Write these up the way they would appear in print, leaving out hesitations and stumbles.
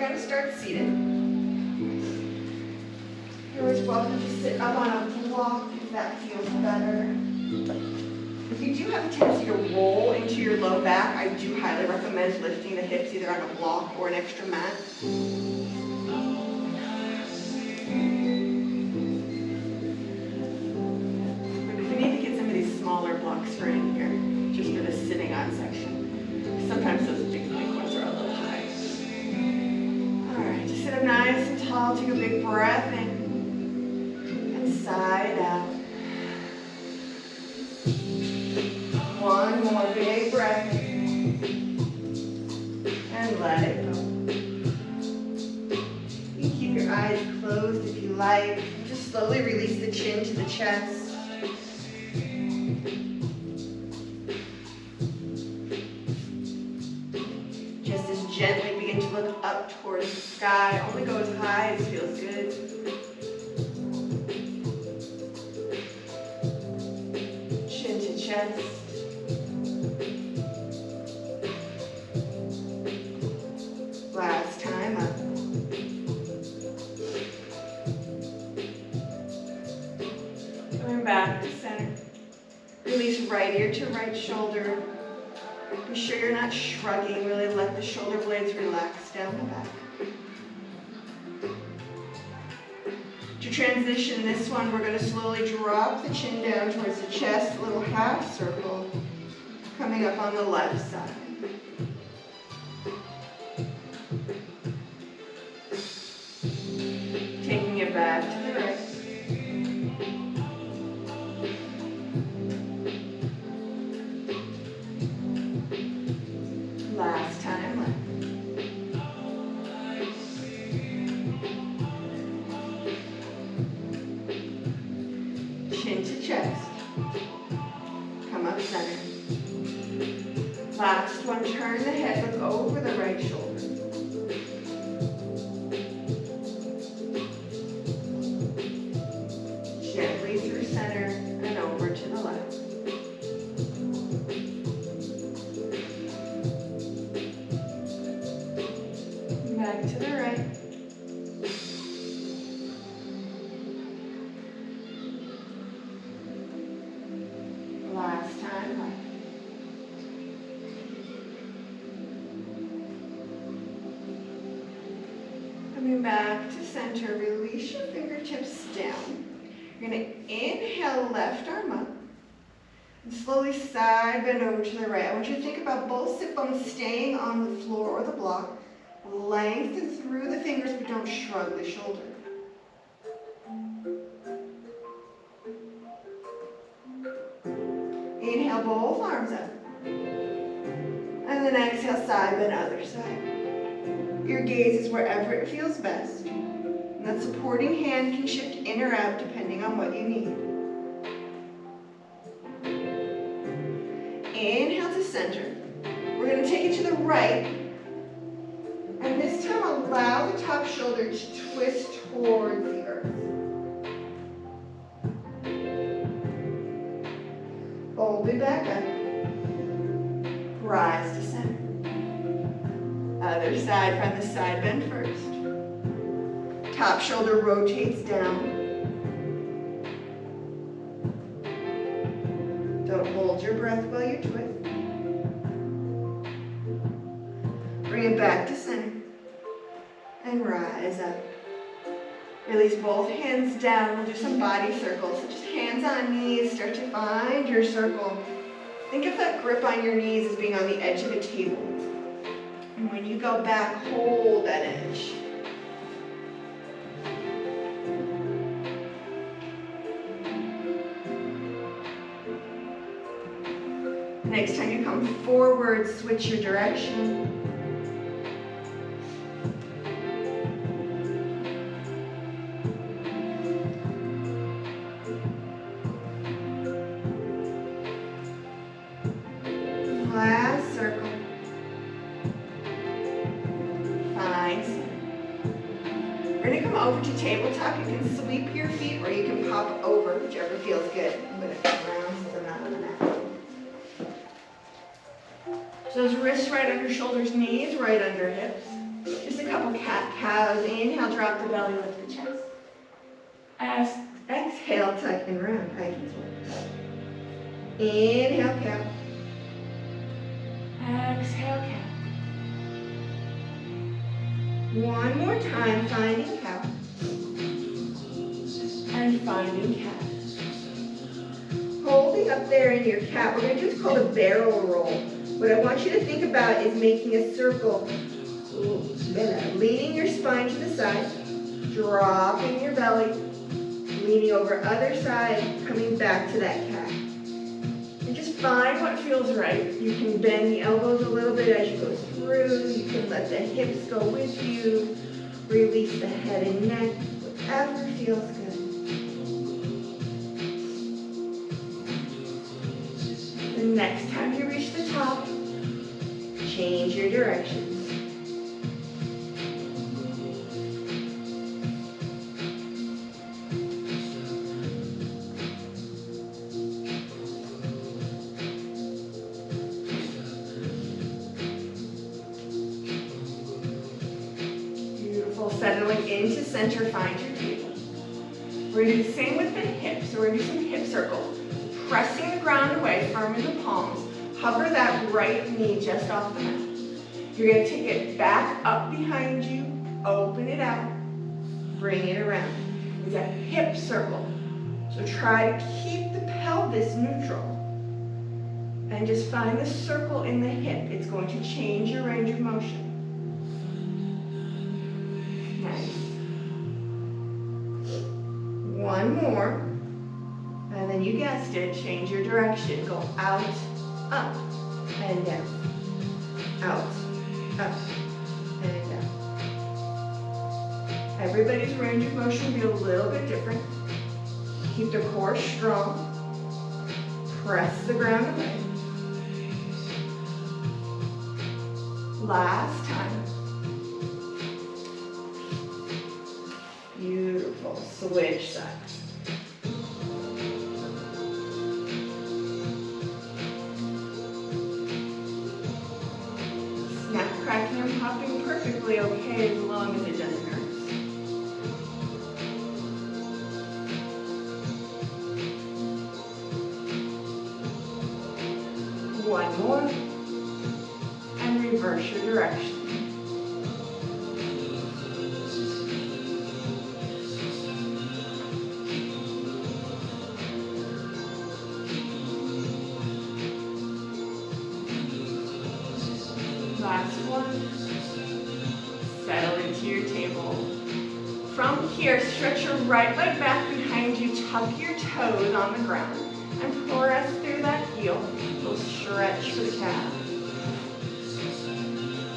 going to start seated. You're always welcome to sit up on a block if that feels better. If you do have a tendency to roll into your low back, I do highly recommend lifting the hips either on a block or an extra mat. We need to get some of these smaller blocks for in here, just for the sitting on section. Sometimes those big ones are a little high. All right, just sit up nice and tall. Take a big breath in and sigh it out. One more big breath and let it go. You can keep your eyes closed if you like. And just slowly release the chin to the chest. Just as gently begin to look up towards the sky. Only go as high as feels good. Chin to chest. Last time up. Going back to center. Release right ear to right shoulder. Be sure you're not shrugging. Really let the shoulder blades relax down the back. To transition this one, we're going to slowly drop the chin down towards the chest, a little half circle, coming up on the left side. Taking it back to the right. Last time left. Chin to chest. Come up center. Last one, turn the head, look over the right shoulder. Gently through center and over to the left. Back to the right. Last time left. Coming back to center, release your fingertips down. You're going to inhale left arm up and slowly side bend over to the right. I want you to think about both sit bones staying on the floor or the block. Lengthen through the fingers, but don't shrug the shoulder. Inhale both arms up. And then exhale, side bend other side. Your gaze is wherever it feels best. And that supporting hand can shift in or out depending on what you need. Inhale to center. We're going to take it to the right. And this time allow the top shoulder to twist towards the earth. Fold it back up. Rise to center. Other side, find the side bend first. Top shoulder rotates down. Don't hold your breath while you twist. Bring it back to center. And rise up. Release both hands down. We'll do some body circles. So just hands on knees. Start to find your circle. Think of that grip on your knees as being on the edge of a table. And when you go back, hold that edge. Next time you come forward, switch your direction. Last circle. Find center. We're going to come over to tabletop. You can sweep your feet or you can pop over, whichever feels good. I'm going to come around since I'm not on the mat. So those wrists right under shoulders, knees right under hips. Just a couple cat-cows. Inhale, drop the belly, lift the chest. Exhale, tuck and round, Pikes work. Inhale, cow. Exhale, cat. One more time, finding cow. And finding cat. Holding up there in your cat, we're going to do what's called a barrel roll. What I want you to think about is making a circle, leaning your spine to the side, dropping your belly, leaning over other side, coming back to that cat. And just find what feels right. You can bend the elbows a little bit as you go through. You can let the hips go with you. Release the head and neck, whatever feels good. The next time you reach the top, change your direction. Beautiful. Settling into center, find your table. We're going to do the same with the hips. So we're going to do some hip circles. Pressing the ground away, firm in the palms. Hover that right knee just off the mat. You're going to take it back up behind you, open it out, bring it around. It's a hip circle. So try to keep the pelvis neutral. And just find the circle in the hip. It's going to change your range of motion. Nice. One more. And then you guessed it, change your direction. Go out, up, and down. Out, up, and down. Everybody's range of motion will be a little bit different. Keep the core strong. Press the ground away. Last time. Beautiful. Switch sides. Cracking and popping perfectly okay as long as it doesn't hurt. One more. And reverse your direction. Last one. Settle into your table. From here, stretch your right leg back behind you, tuck your toes on the ground, and press through that heel. Little stretch for the calf.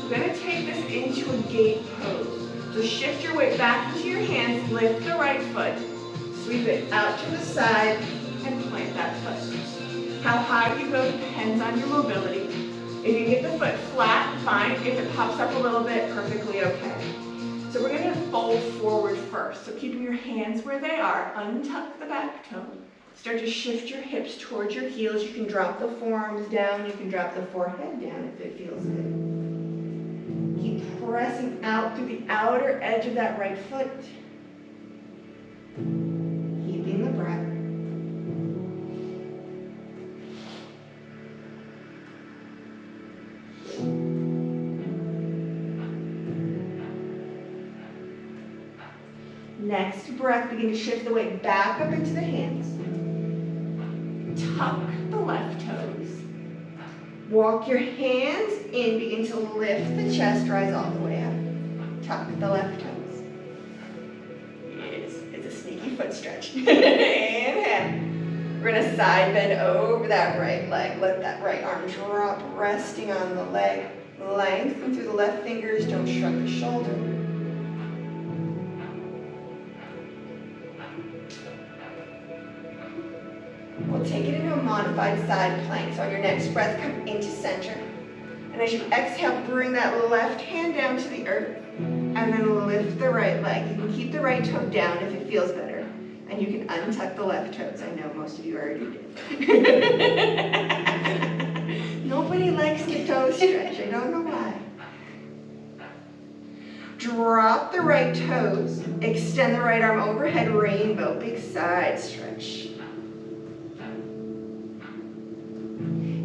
We're going to take this into a gate pose. So shift your weight back into your hands, lift the right foot, sweep it out to the side, and plant that foot. How high you go depends on your mobility. If you get the foot flat, fine. If it pops up a little bit, perfectly okay. So we're going to fold forward first. So keeping your hands where they are, untuck the back toe. Start to shift your hips towards your heels. You can drop the forearms down. You can drop the forehead down if it feels good. Keep pressing out through the outer edge of that right foot. Keeping the breath. Next breath, begin to shift the weight back up into the hands. Tuck the left toes. Walk your hands in, begin to lift the chest, rise all the way up. Tuck the left toes. It's a sneaky foot stretch. Inhale. We're going to side bend over that right leg. Let that right arm drop, resting on the leg. Lengthen through the left fingers, don't shrug the shoulder. We'll take it into a modified side plank. So on your next breath, come into center. And as you exhale, bring that left hand down to the earth. And then lift the right leg. You can keep the right toe down if it feels better. And you can untuck the left toes. I know most of you already did. Nobody likes the toe stretch. I don't know why. Drop the right toes. Extend the right arm overhead, rainbow, big side stretch.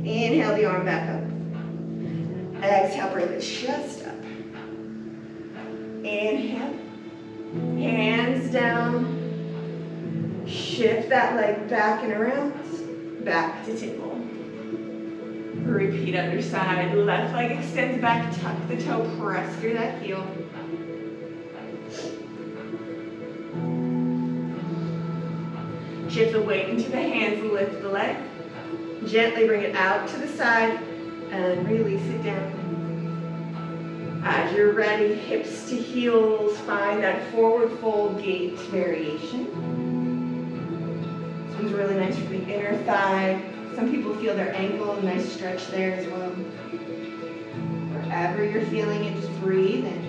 Inhale the arm back up. Exhale, bring the chest up. Inhale. Hands down. Shift that leg back and around. Back to table. Repeat other side. Left leg extends back. Tuck the toe. Press through that heel. Shift the weight into the hands. Lift the leg. Gently bring it out to the side and release it down. As you're ready, hips to heels, find that forward fold gate variation. This one's really nice for the inner thigh. Some people feel their ankle, a nice stretch there as well. Wherever you're feeling it, just breathe in.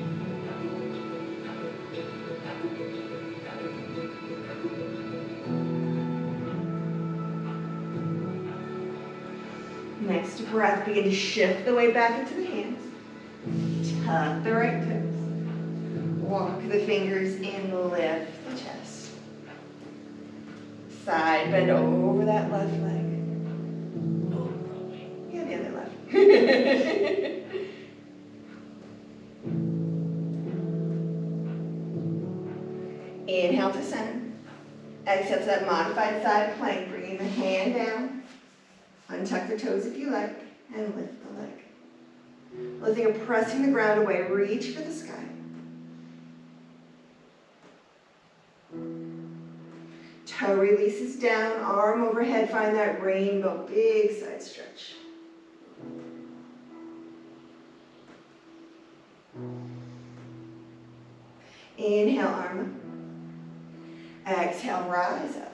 Next breath, begin to shift the weight back into the hands. Tuck the right toes. Walk the fingers in, lift the chest. Side bend over that left leg. Yeah, the other leg. Inhale to center. Exhale to that modified side plank, bringing the hand down. Untuck the toes if you like, and lift the leg. Lifting and pressing the ground away, reach for the sky. Toe releases down, arm overhead, find that rainbow, big side stretch. Inhale, arm up. Exhale, rise up.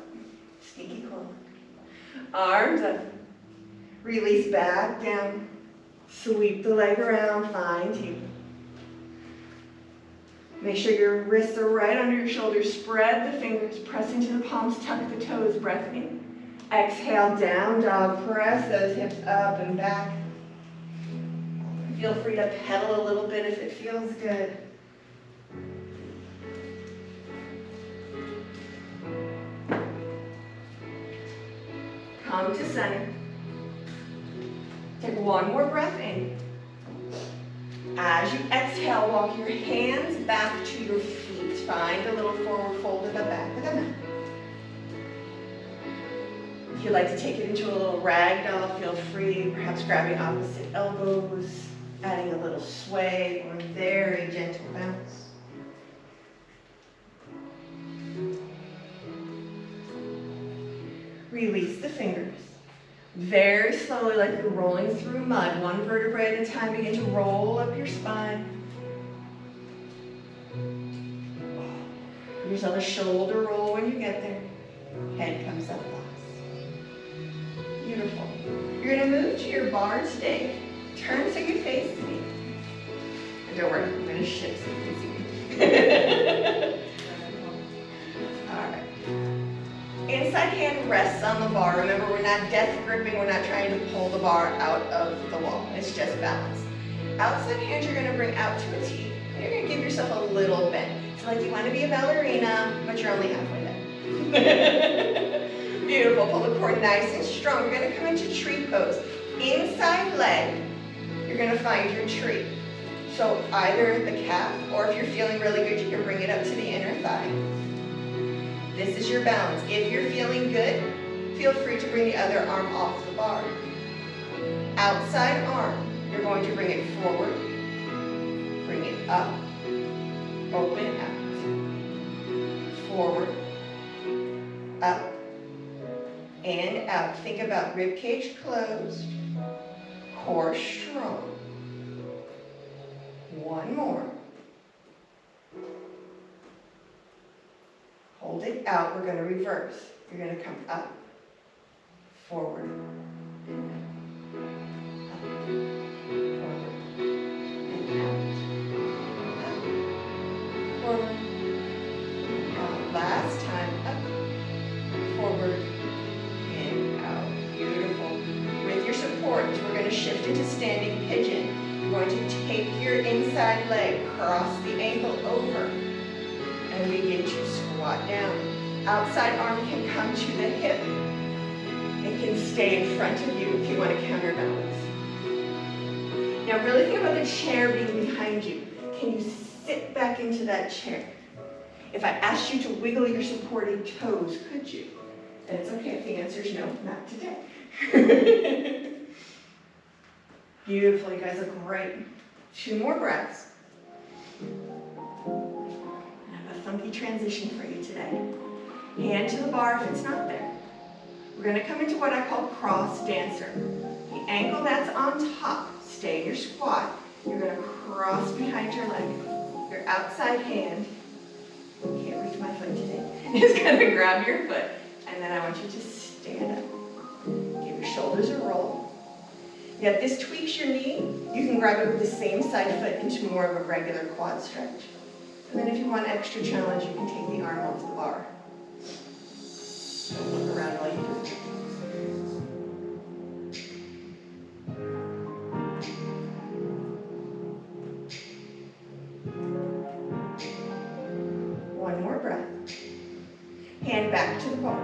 Sneaky cool. Arms up. Release back down. Sweep the leg around, find table. Make sure your wrists are right under your shoulders. Spread the fingers, press into the palms, tuck the toes, breath in. Exhale, down dog. Press those hips up and back. Feel free to pedal a little bit if it feels good. Come to center. Take one more breath in. As you exhale, walk your hands back to your feet. Find a little forward fold in the back of the mat. If you'd like to take it into a little ragdoll, feel free, perhaps grabbing opposite elbows, adding a little sway or a very gentle bounce. Release the fingers. Very slowly, like you're rolling through mud, one vertebrae at a time, begin to roll up your spine. Give yourself a shoulder roll when you get there. Head comes up last. Beautiful. You're going to move to your bar today. Turn so you face me. And don't worry, I'm going to shift so you can see me. All right. Inside hand rests on the bar. Remember, we're not death gripping. We're not trying to pull the bar out of the wall. It's just balance. Outside hand, you're going to bring out to a T. And you're going to give yourself a little bend. So like you want to be a ballerina, but you're only halfway there. Beautiful. Pull the core nice and strong. We're going to come into tree pose. Inside leg, you're going to find your tree. So either the calf, or if you're feeling really good, you can bring it up to the inner thigh. This is your balance. If you're feeling good, feel free to bring the other arm off the bar. Outside arm, you're going to bring it forward, bring it up, open out, forward, up, and out. Think about rib cage closed, core strong. One more. Hold it out. We're going to reverse. You're going to come up, forward, and up, forward, and out, forward, out. Last time, up, forward, and out. Beautiful. With your support, we're going to shift into standing pigeon. You're going to take your inside leg, cross the ankle over, and begin to squat down. Outside arm can come to the hip. It can stay in front of you if you want to counterbalance. Now really think about the chair being behind you. Can you sit back into that chair? If I asked you to wiggle your supported toes, could you? And it's okay if the answer is no, not today. Beautiful, you guys look great. 2 more breaths. I have a funky transition for you today. Hand to the bar if it's not there. We're going to come into what I call cross dancer. The ankle that's on top, stay in your squat. You're going to cross behind your leg. Your outside hand, can't reach my foot today, is going to grab your foot. And then I want you to stand up. Give your shoulders a roll. Now if this tweaks your knee, you can grab it with the same side foot into more of a regular quad stretch. And then if you want extra challenge, you can take the arm off the bar. Don't look around while you do it. One more breath. Hand back to the bar.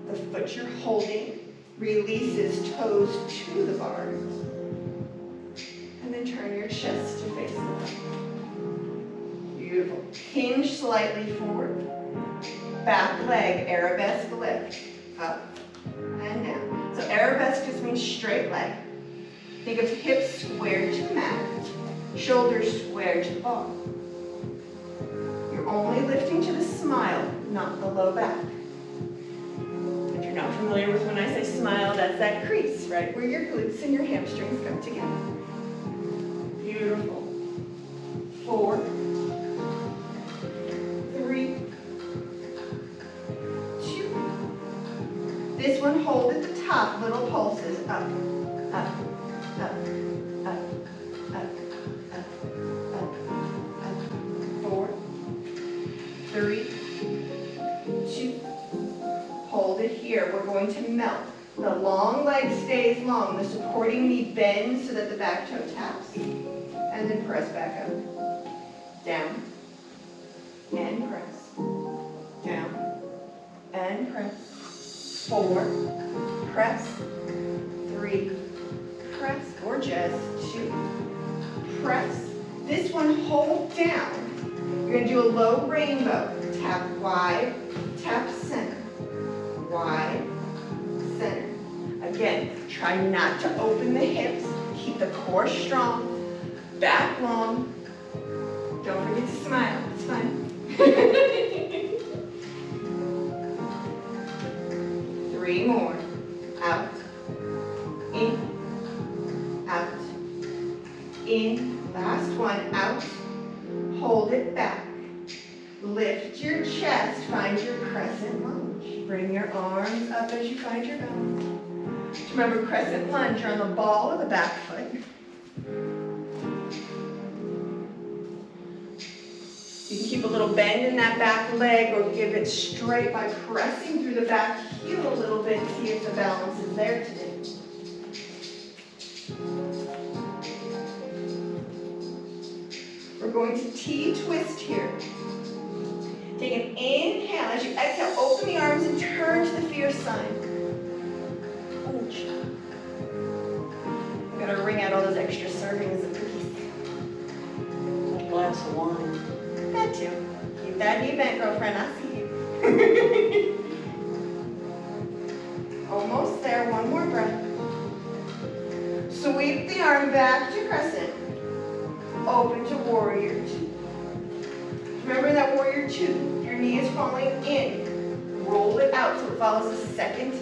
The foot you're holding releases toes to the bar. And then turn your chest to face the bar. Beautiful. Hinge slightly forward. Back leg, arabesque lift. Up and down. So arabesque just means straight leg. Think of hips squared to the mat. Shoulders squared to the bar. You're only lifting to the smile, not the low back. If you're not familiar with when I say smile, that's that crease, right? Where your glutes and your hamstrings come together. Beautiful. 4, 3, 2. This one, hold at the top, little pulses. Up, up, up, up, up, up, up, up. 4, 3, 2. Hold it here. We're going to melt. The long leg stays long. The supporting knee bends so that the back toe taps. And then press back up. Down. And press. Down. And press. 4. Press. 3. Press. Or just 2. Press. This one, hold down. You're going to do a low rainbow. Tap wide. Tap center. Wide. Center. Again, try not to open the hips. Keep the core strong. Back long. Don't forget to smile. It's fine. 3 more. Out. In. Out. In. Last one. Out. Hold it back. Lift your chest. Find your crescent lunge. Bring your arms up as you find your balance. Remember, crescent lunge, you're on the ball of the back foot. You can keep a little bend in that back leg or give it straight by pressing through the back heel a little bit to see if the balance is there today. We're going to T-twist here. Take an inhale. As you exhale, open the arms and turn to the fierce sign. I'm going to wring out all those extra servings of cookies. A glass of wine. That too. Keep that knee bent, girlfriend. I see you. Almost there. One more breath. Sweep the arm back to crescent. Open to warrior 2. Remember that warrior 2. Your knee is falling in. Roll it out so it follows the second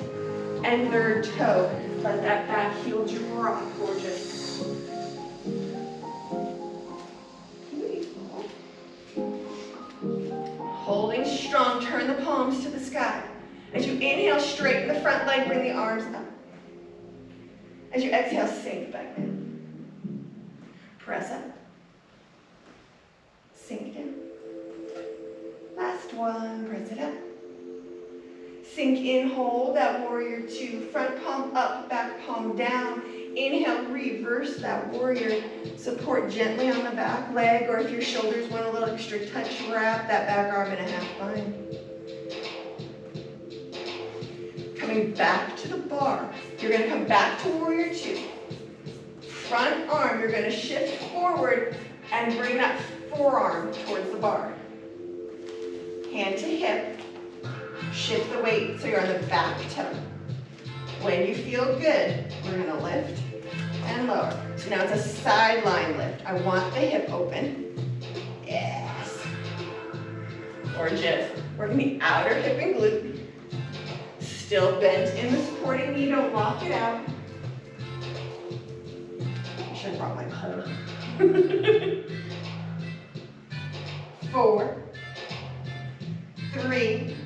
and third toe. Let that back heel drop. Gorgeous. Beautiful. Holding strong, turn the palms to the sky. As you inhale, straighten the front leg, bring the arms up. As you exhale, sink back down. Press up. Sink down. Last one, press it up. Sink in, hold that warrior 2. Front palm up, back palm down. Inhale, reverse that warrior. Support gently on the back leg, or if your shoulders want a little extra touch, wrap that back arm in a half bind. Coming back to the bar. You're going to come back to warrior two. Front arm, you're going to shift forward and bring that forearm towards the bar. Hand to hip. Shift the weight so you're on the back toe. When you feel good, we're going to lift and lower. So now it's a sideline lift. I want the hip open. Yes. Or just working the outer hip and glute. Still bent in the supporting knee, don't lock it out. I should have brought my pole. 4, 3,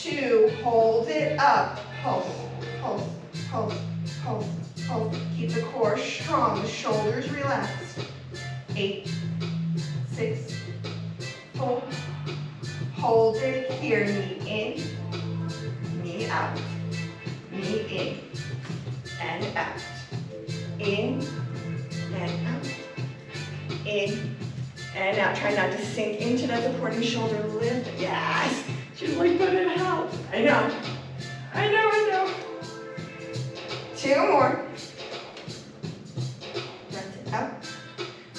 2, hold it up. Pulse, pulse, pulse, pulse, pulse. Keep the core strong, the shoulders relaxed. 8, 6, 4. Hold it here, knee in, knee out, knee in, and out. In, and out, in, and out. Try not to sink into that supporting shoulder. Lift. Yes. She's like, but it helps. I know. I know, I know. 2 more. Press it out.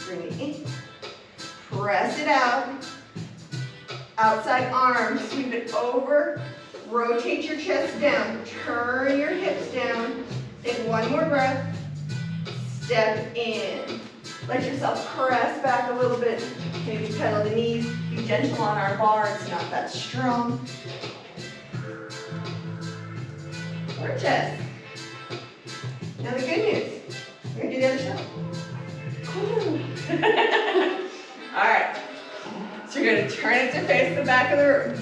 Bring it in. Press it out. Outside arm. Sweep it over. Rotate your chest down. Turn your hips down. Take one more breath. Step in. Let yourself press back a little bit. Maybe pedal the knees. Be gentle on our bar. It's not that strong. Or chest. Now the good news. We're going to do the other side. All right. So you're going to turn it to face the back of the room.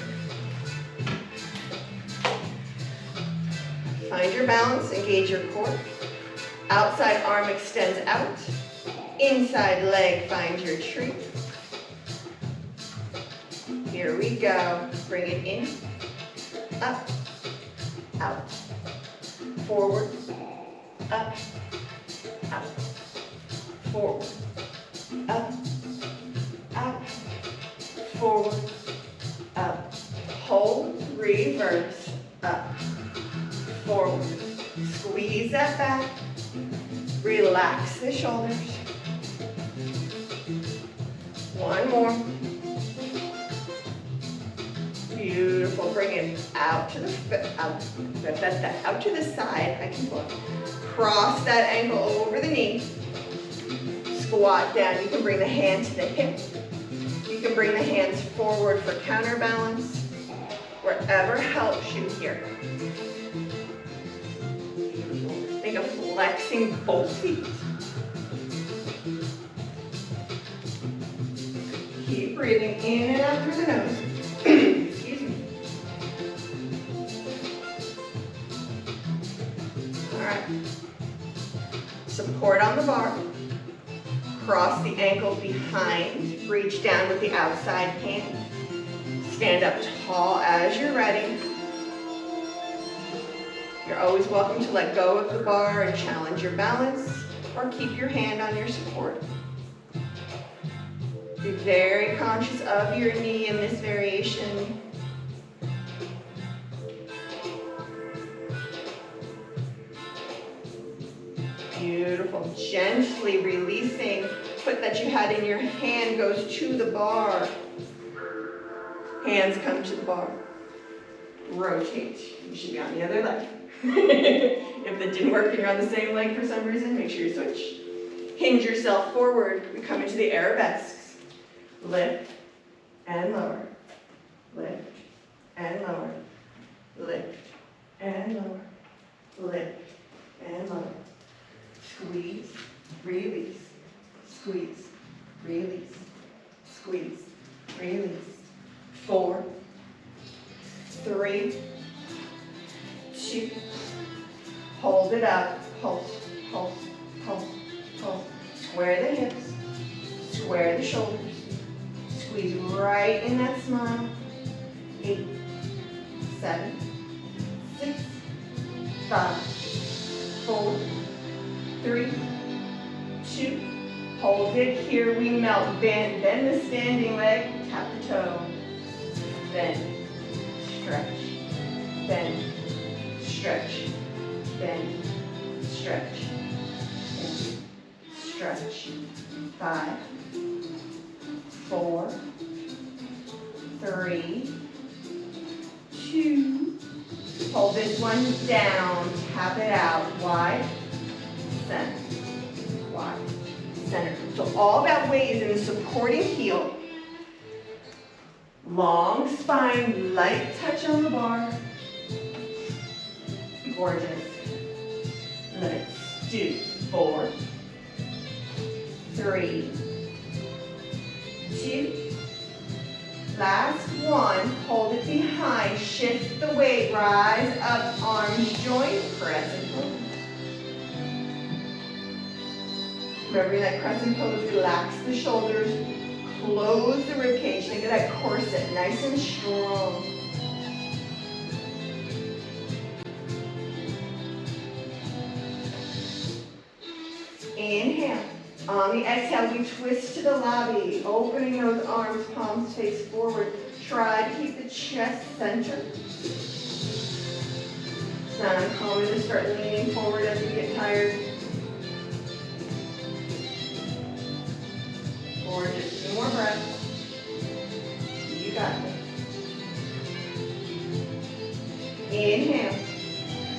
Find your balance. Engage your core. Outside arm extends out. Inside leg finds your tree. Here we go. Bring it in, up, out, forward, up, out, forward, up, out, forward, up. Hold, reverse, up, forward. Squeeze that back. Relax the shoulders. One more. Beautiful. Bring it out to the out to the side. I can look. Cross that ankle over the knee. Squat down. You can bring the hand to the hip. You can bring the hands forward for counterbalance. Wherever helps you here. Think of flexing both feet. Keep breathing in and out through the nose. Excuse me. All right. Support on the bar. Cross the ankle behind. Reach down with the outside hand. Stand up tall as you're ready. You're always welcome to let go of the bar and challenge your balance, or keep your hand on your support. Be very conscious of your knee in this variation. Beautiful. Gently releasing. Foot that you had in your hand goes to the bar. Hands come to the bar. Rotate. You should be on the other leg. If that didn't work and you're on the same leg for some reason, make sure you switch. Hinge yourself forward. We come into the arabesques. Lift and lower. Lift and lower. Lift and lower. Lift and lower. Squeeze, release. Squeeze, release. Squeeze, release. 4, 3, 2. Hold it up. Pulse, pulse, pulse, pulse. Square the hips. Square the shoulders. Squeeze right in that smile. 8, 7, 6, 5, 4, 3, 2, hold it. Here we melt. Bend the standing leg, tap the toe. Bend, stretch, bend, stretch, bend, stretch, bend, stretch. 5, 4, 3, 2, hold this one down, tap it out, wide, center, wide, center. So all that weight is in the supporting heel. Long spine, light touch on the bar. Gorgeous. Let's do 4, 3, 2, last one, hold it behind, shift the weight, rise up, arms join, crescent pose. Remember that crescent pose, relax the shoulders, close the rib cage, think of that corset, nice and strong. Inhale. On the exhale, we twist to the lobby, opening those arms, palms face forward. Try to keep the chest centered. It's not uncommon to start leaning forward as you get tired. Or just 2 more breaths. You got this. Inhale.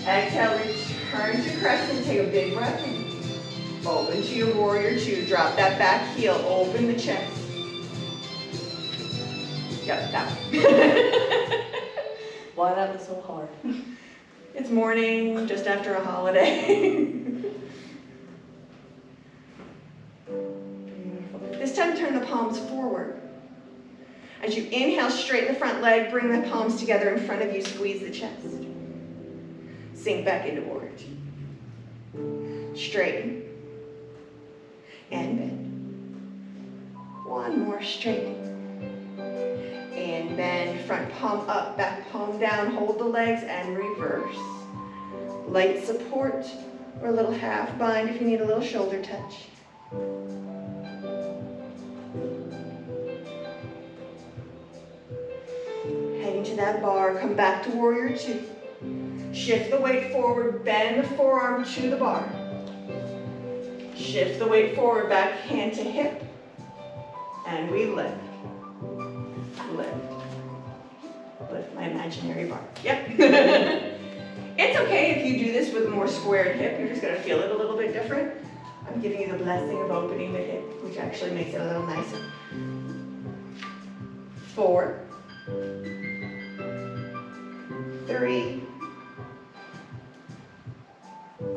Exhale, return to crescent. Take a big breath in. Open to your warrior 2. Drop that back heel. Open the chest. Yep, that one. Why that was so hard? It's morning, just after a holiday. This time, turn the palms forward. As you inhale, straighten the front leg. Bring the palms together in front of you. Squeeze the chest. Sink back into warrior 2. Straighten. And bend. One more, straighten. And bend, front palm up, back palm down, hold the legs and reverse. Light support or a little half bind if you need a little shoulder touch. Heading to that bar, come back to warrior 2. Shift the weight forward, bend the forearm to the bar. Shift the weight forward, back hand to hip, and we lift, lift, lift my imaginary bar. Yep. It's okay if you do this with a more squared hip. You're just going to feel it a little bit different. I'm giving you the blessing of opening the hip, which actually makes it a little nicer. 4, 3,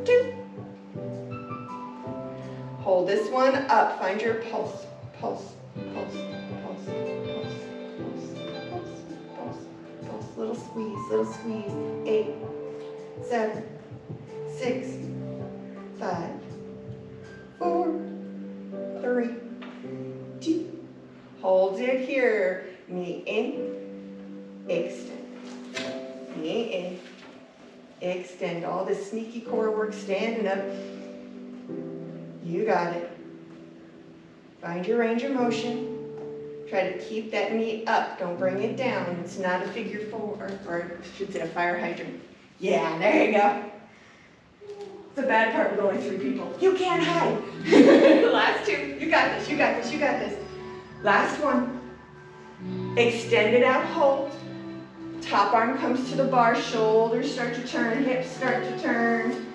2. Hold this one up. Find your pulse, pulse, pulse, pulse, pulse, pulse, pulse, pulse, pulse. Little squeeze, little squeeze. 8, 7, 6, 5, 4, 3, 2. Hold it here. Knee in, extend. Knee in, extend. All this sneaky core work standing up. You got it. Find your range of motion. Try to keep that knee up. Don't bring it down. It's not a figure 4, or I should say a fire hydrant. Yeah, there you go. The bad part with only 3 people. You can't hide. Last 2. You got this, you got this, you got this. Last one. Extend it out, hold. Top arm comes to the bar, shoulders start to turn, hips start to turn.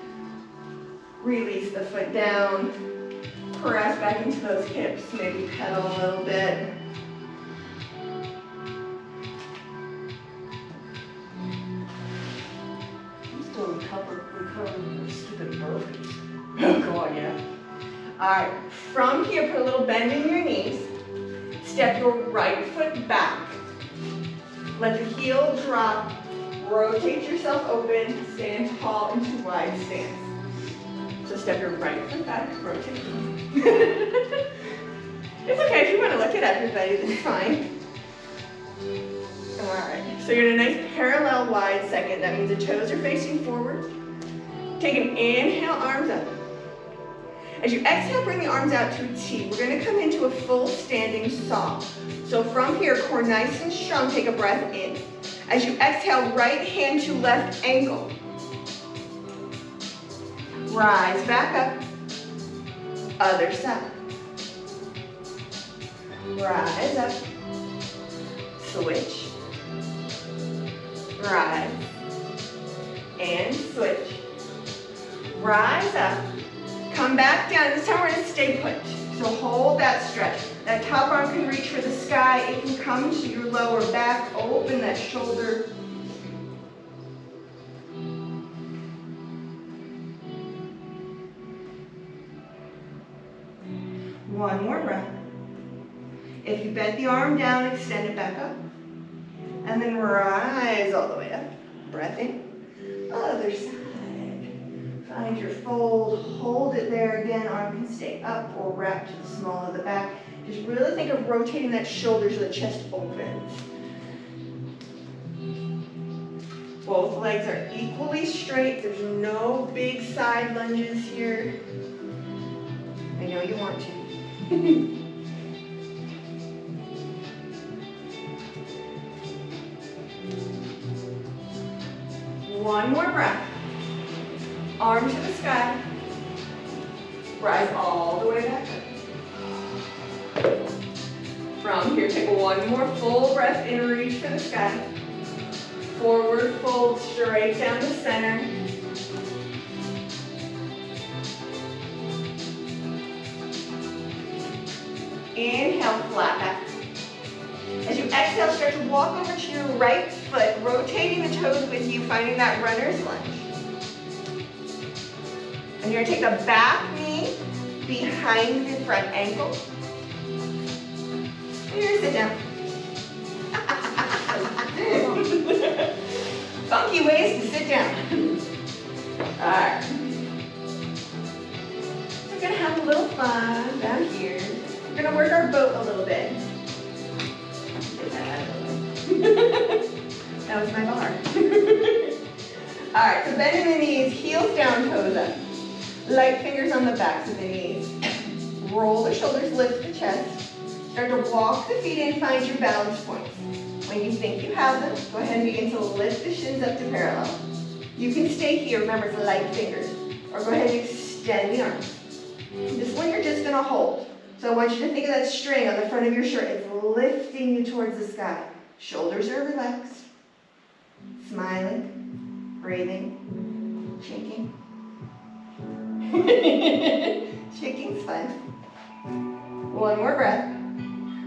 Release the foot down. Press back into those hips, maybe pedal a little bit. I'm still recovering from stupid burpees. Oh God, yeah. All right, from here, put a little bend in your knees. Step your right foot back. Let the heel drop. Rotate yourself open. Stand tall into wide stance. So step your right foot back. Rotate. It's okay if you want to look at everybody. That's fine. All right. So you're in a nice parallel wide second. That means the toes are facing forward. Take an inhale, arms up. As you exhale, bring the arms out to a T. We're gonna come into a full standing song. So from here, core nice and strong, take a breath in. As you exhale, right hand to left ankle. Rise back up. Other side. Rise up. Switch. Rise. And switch. Rise up. Come back down. This time we're going to stay put. So hold that stretch. That top arm can reach for the sky. It can come to your lower back. Open that shoulder. One more breath. If you bent the arm down, extend it back up. And then rise all the way up. Breath in. Other side. Find your fold. Hold it there again. Arm can stay up or wrap to the small of the back. Just really think of rotating that shoulder so the chest opens. Both legs are equally straight. There's no big side lunges here. I know you want to. One more breath. Arm to the sky. Rise all the way back up. From here, take one more full breath in, reach for the sky. Forward fold straight down the center. Inhale, flat back. As you exhale, start to walk over to your right foot, rotating the toes with you, finding that runner's lunge. And you're going to take the back knee behind the front ankle. And you're going to sit down. Funky ways to sit down. All right. So we're going to have a little fun down here. We're going to work our boat a little bit. That was my bar. All right, so bending the knees, heels down, toes up. Light fingers on the backs of the knees. Roll the shoulders, lift the chest. Start to walk the feet in, find your balance points. When you think you have them, go ahead and begin to lift the shins up to parallel. You can stay here, remember it's light fingers. Or go ahead and extend the arms. This one you're just gonna hold. So I want you to think of that string on the front of your shirt. It's lifting you towards the sky. Shoulders are relaxed. Smiling, breathing, shaking. Shaking's fun. One more breath.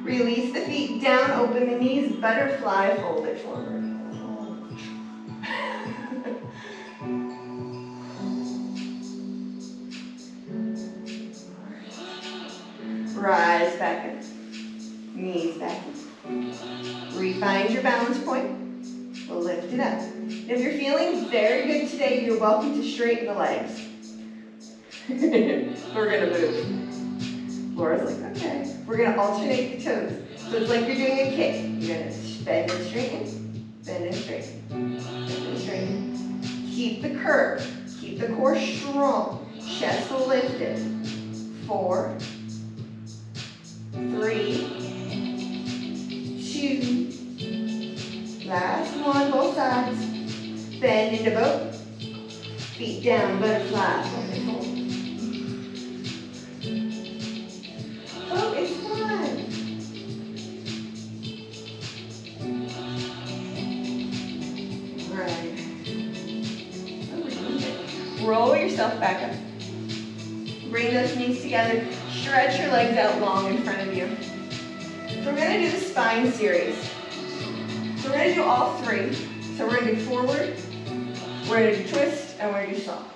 Release the feet down, open the knees, butterfly, fold it forward. Rise back up. Knees back up. Refine your balance point. We'll lift it up. If you're feeling very good today, you're welcome to straighten the legs. We're gonna move. Laura's like, okay. We're gonna alternate the toes. So it's like you're doing a kick. You're gonna bend and straighten, bend and straighten, bend and straighten. Keep the curve. Keep the core strong. Chest lifted. 4, 3, 2, last one, both sides. Bend into boat. Feet down, butterfly. Oh, it's fun. All right. Roll yourself back up. Bring those knees together. Stretch your legs out long in front of you. So we're going to do the spine series. So we're going to do all three. So we're going to do forward, we're going to do twist, and we're going to do soft.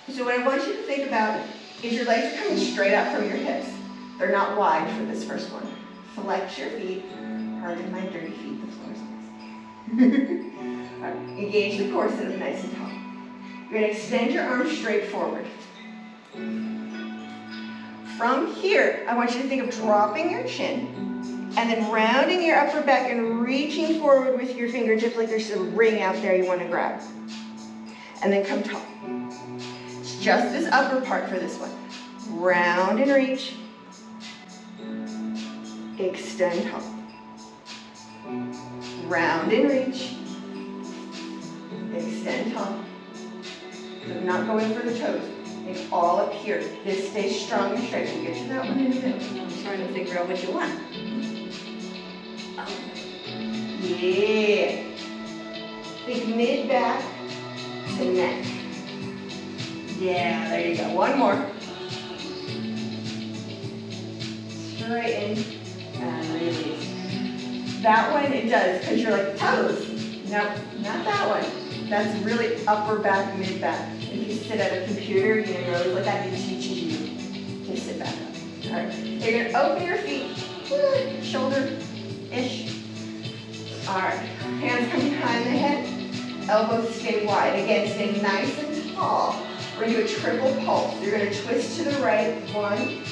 So what I want you to think about is your legs are coming straight up from your hips. They're not wide for this first one. Flex your feet. Pardon my dirty feet, the floor's nice. Right. Engage the core, sit up nice and tall. You're going to extend your arms straight forward. From here, I want you to think of dropping your chin and then rounding your upper back and reaching forward with your fingertips like there's a ring out there you want to grab. And then come tall. It's just this upper part for this one. Round and reach. Extend tall. Round and reach. Extend tall. Do not go in for the toes. It's all up here. This stays strong and straight. We'll get to that one in a minute. I'm trying to figure out what you want. Yeah. Think mid-back to neck. Yeah, there you go. One more. Straighten and release. That one, it does, because you're like toes. Nope, not that one. That's really upper back, mid-back. If you sit at a computer, you're always like that, it teaches you to sit back up. All right, you're gonna open your feet, shoulder-ish. All right, hands come behind the head, elbows stay wide. Again, stay nice and tall. We're gonna do a triple pulse. You're gonna twist to the right, 1,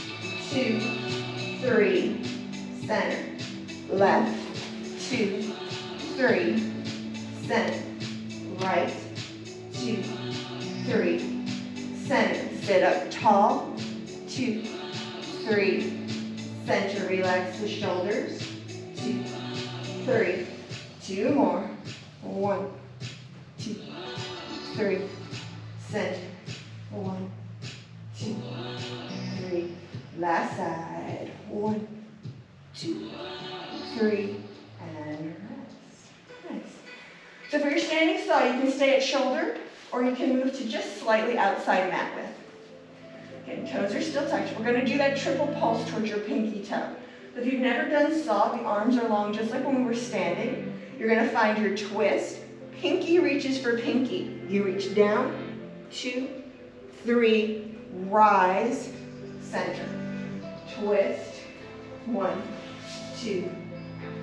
2, 3, center, left, 2, 3, center, right, 2, 3, center. Sit up tall, 2, 3, center. Relax the shoulders, 2, 3. 2 more, 1, 2, 3, center, 1, 2, 3. Last side, 1, 2, 3, and rest. Nice. So for your standing stall, you can stay at shoulder, or you can move to just slightly outside mat width. Again, toes are still touched. We're going to do that triple pulse towards your pinky toe. If you've never done stall, the arms are long just like when we were standing. You're going to find your twist. Pinky reaches for pinky. You reach down, 2, 3, rise, center. Twist, 1, 2,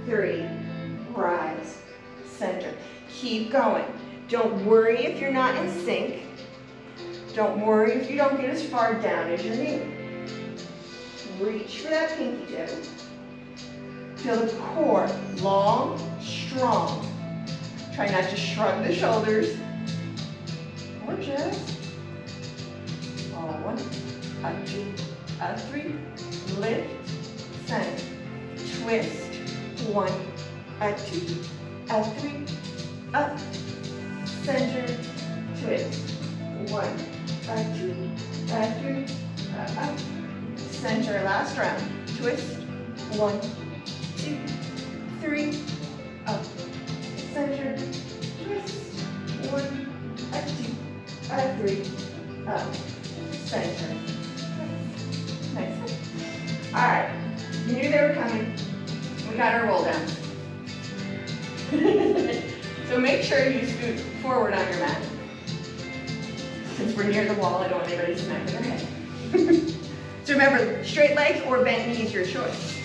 3, rise, center. Keep going. Don't worry if you're not in sync. Don't worry if you don't get as far down as your knee. Reach for that pinky toe. Feel the core long, strong. Try not to shrug the shoulders. Or just 1, 2, 3. Lift, center. Twist. 1, 2, 3. Up, center. Twist. 1, 2, 3. Up, center. Last round. Twist. 1, 2, 3. Up, center. Twist. 1, 2, 3. Up, center. Nice. All right. You knew they were coming. We got our roll down. So make sure you scoot forward on your mat. Since we're near the wall, I don't want anybody to smack their head. So remember, straight legs or bent knees, your choice.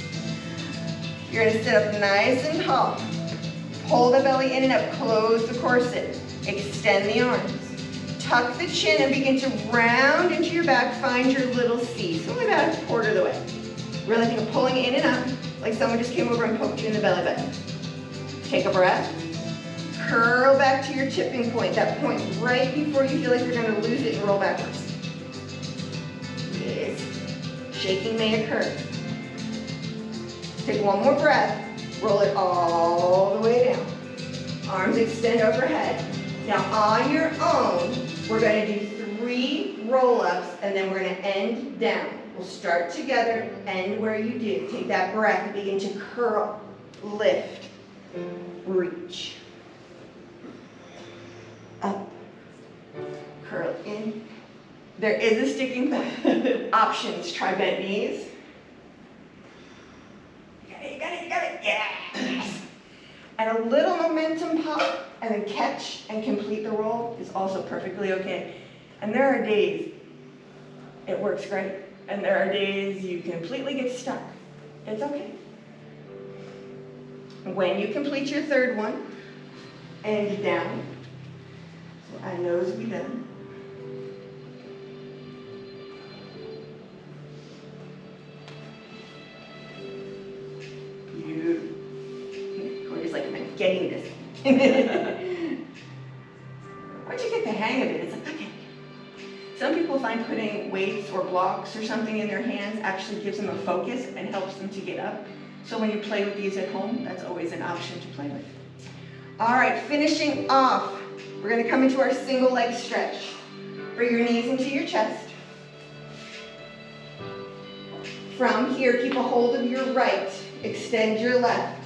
You're gonna sit up nice and tall. Pull the belly in and up, close the corset. Extend the arms. Tuck the chin and begin to round into your back. Find your little C. So only about a quarter of the way. Really think of pulling in and up, like someone just came over and poked you in the belly button. Take a breath. Curl back to your tipping point, that point right before you feel like you're going to lose it and roll backwards. Yes. Shaking may occur. Take one more breath. Roll it all the way down. Arms extend overhead. Now on your own, we're going to do 3 roll-ups and then we're going to end down. We'll start together, end where you did. Take that breath and begin to curl, lift, reach. Up, curl in. There is a sticking point. Options, try bent knees. You got it, yes. And a little momentum pop, and then catch and complete the roll is also perfectly okay. And there are days it works great, and there are days you completely get stuck. It's okay. When you complete your third one, end down. So our nose be done. Corey's like, I'm getting this. Once you get the hang of it, it's like, okay. Some people find putting weight weights or blocks or something in their hands actually gives them a focus and helps them to get up. So when you play with these at home, that's always an option to play with. All right, finishing off, we're going to come into our single leg stretch. Bring your knees into your chest. From here, keep a hold of your right. Extend your left.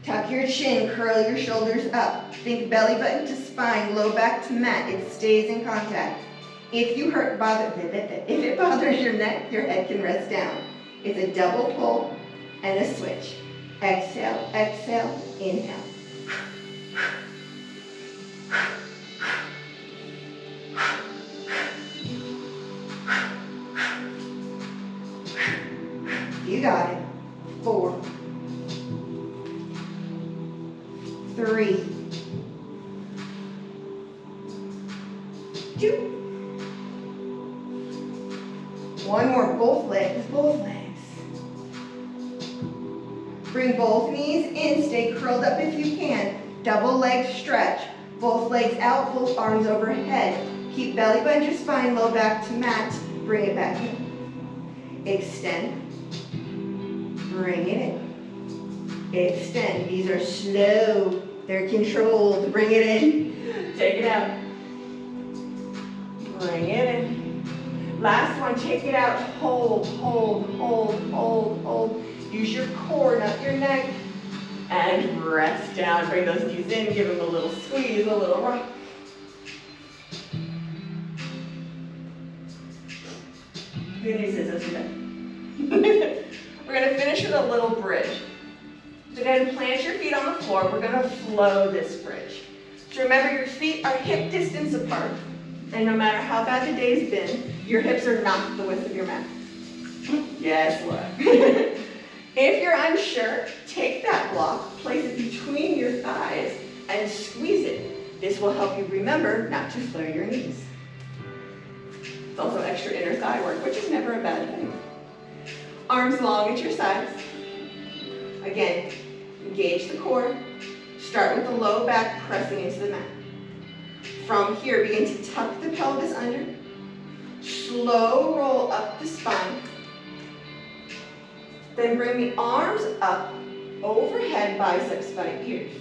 Tuck your chin, curl your shoulders up. Think belly button to spine, low back to mat. It stays in contact. If it bothers your neck, your head can rest down. It's a double pull and a switch. Exhale, exhale, inhale. You got it. 4, 3, 2. One more, both legs, both legs. Bring both knees in, stay curled up if you can. Double leg stretch. Both legs out, both arms overhead. Keep belly button to spine, low back to mat. Bring it back in. Extend. Bring it in. Extend. These are slow. They're controlled. Bring it in. Take it out. Bring it in. Last one, take it out. Hold, hold, hold, hold, hold. Use your core, not your neck. And rest down. Bring those knees in. Give them a little squeeze, a little rock. Good news is those are done. We're going to finish with a little bridge. So go ahead and plant your feet on the floor. We're going to flow this bridge. So remember, your feet are hip distance apart. And no matter how bad the day's been, your hips are not the width of your mat. Yes, look. If you're unsure, take that block, place it between your thighs, and squeeze it. This will help you remember not to flare your knees. It's also extra inner thigh work, which is never a bad thing. Arms long at your sides. Again, engage the core. Start with the low back pressing into the mat. From here, begin to tuck the pelvis under. Slow roll up the spine. Then bring the arms up, overhead, biceps by ears.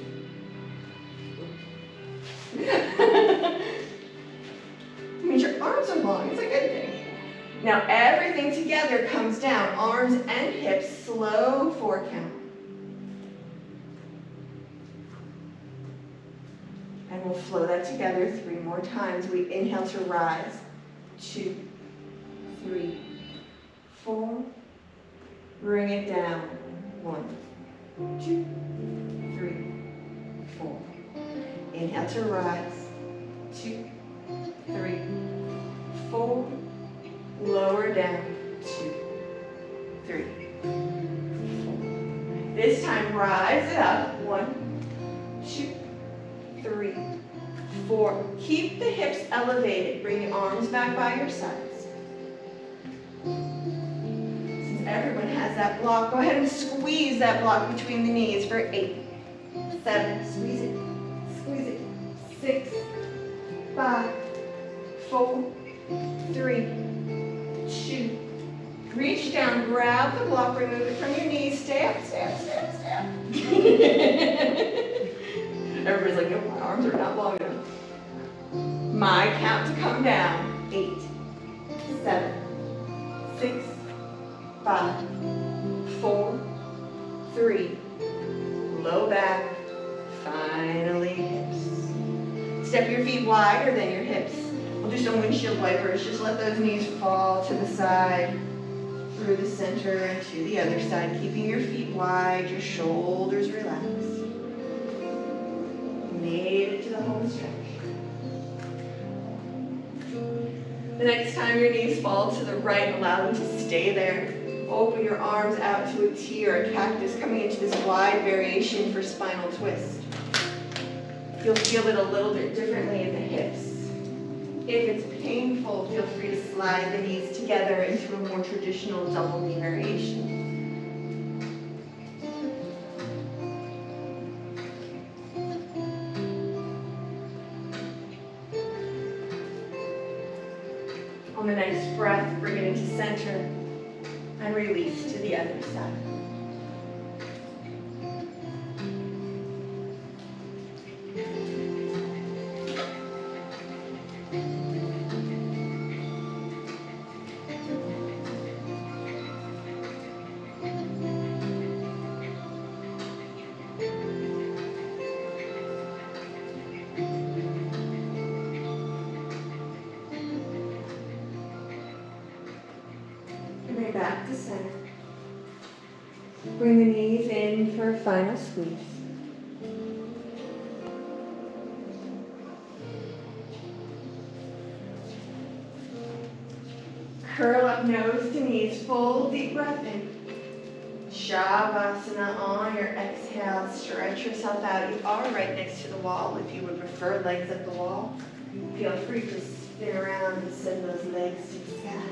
Means your arms are long, it's a good thing. Now everything together comes down, arms and hips, slow 4 count. And we'll flow that together 3 more times. We inhale to rise. 2, 3, 4. Bring it down. 1, 2, 3, 4. Inhale to rise. 2, 3, 4. Lower down. 2, 3, 4. This time, rise it up. 1, 2, 3, 4. Keep the hips elevated. Bring the arms back by your sides. Everyone has that block. Go ahead and squeeze that block between the knees for 8, 7, squeeze it, squeeze it, 6, 5, 4, 3, 2. Reach down, grab the block, remove it from your knees, stay up, stay up, stay up, stay up. Everybody's like, nope, my arms are not long enough. My count to come down, 8, 7, 6, 5, 4, 3, low back, finally hips. Step your feet wider than your hips. We'll do some windshield wipers. Just let those knees fall to the side, through the center, and to the other side, keeping your feet wide, your shoulders relaxed. Made it to the home stretch. The next time your knees fall to the right, allow them to stay there. Open your arms out to a T or a cactus, coming into this wide variation for spinal twist. You'll feel it a little bit differently in the hips. If it's painful, feel free to slide the knees together into a more traditional double knee variation. On a nice breath, bring it into center, and release to the other side. Bring it back to center. Bring the knees in for a final squeeze. Curl up nose to knees, full deep breath in. Shavasana on your exhale, stretch yourself out. You are right next to the wall. If you would prefer legs up the wall, feel free to spin around and send those legs to the sky.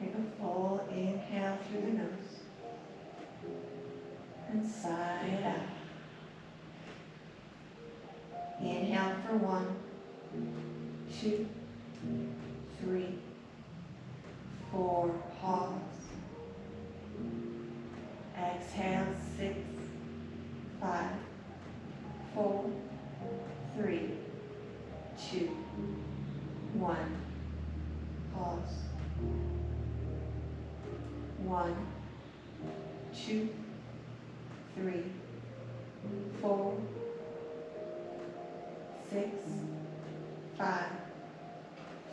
Take a full inhale through the nose and sigh it out. Inhale for 1, 2, 3, 4, pause. Exhale, 6, 5, 4, 3, 2, 1. Pause. 1, 2, 3, 4, 6, 5,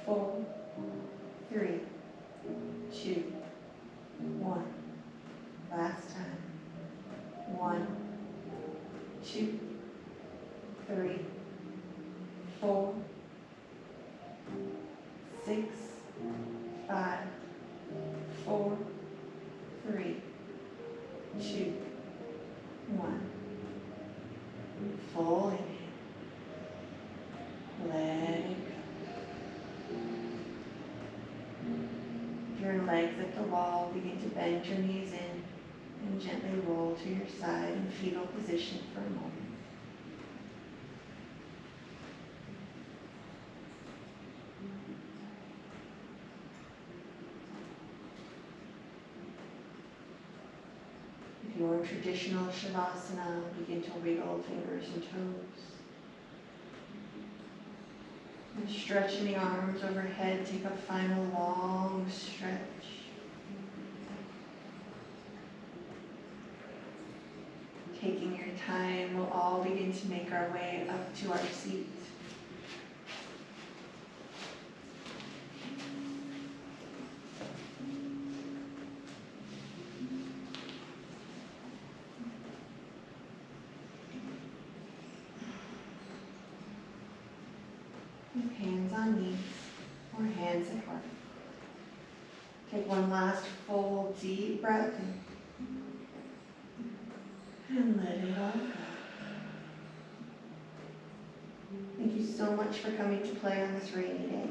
4, 3, 2, 1. Last time. 1, 2, 3, 4, 6, 5, 4, 3, 2, 1. Full inhale. Let it go. If your legs at the wall, begin to bend your knees in and gently roll to your side in fetal position for a moment. If you're in traditional Shavasana, begin to wiggle fingers and toes. And stretching the arms overhead, take a final long stretch. Taking your time, we'll all begin to make our way up to our seat. With hands on knees or hands at heart. Take one last full deep breath and let it all go. Thank you so much for coming to play on this rainy day.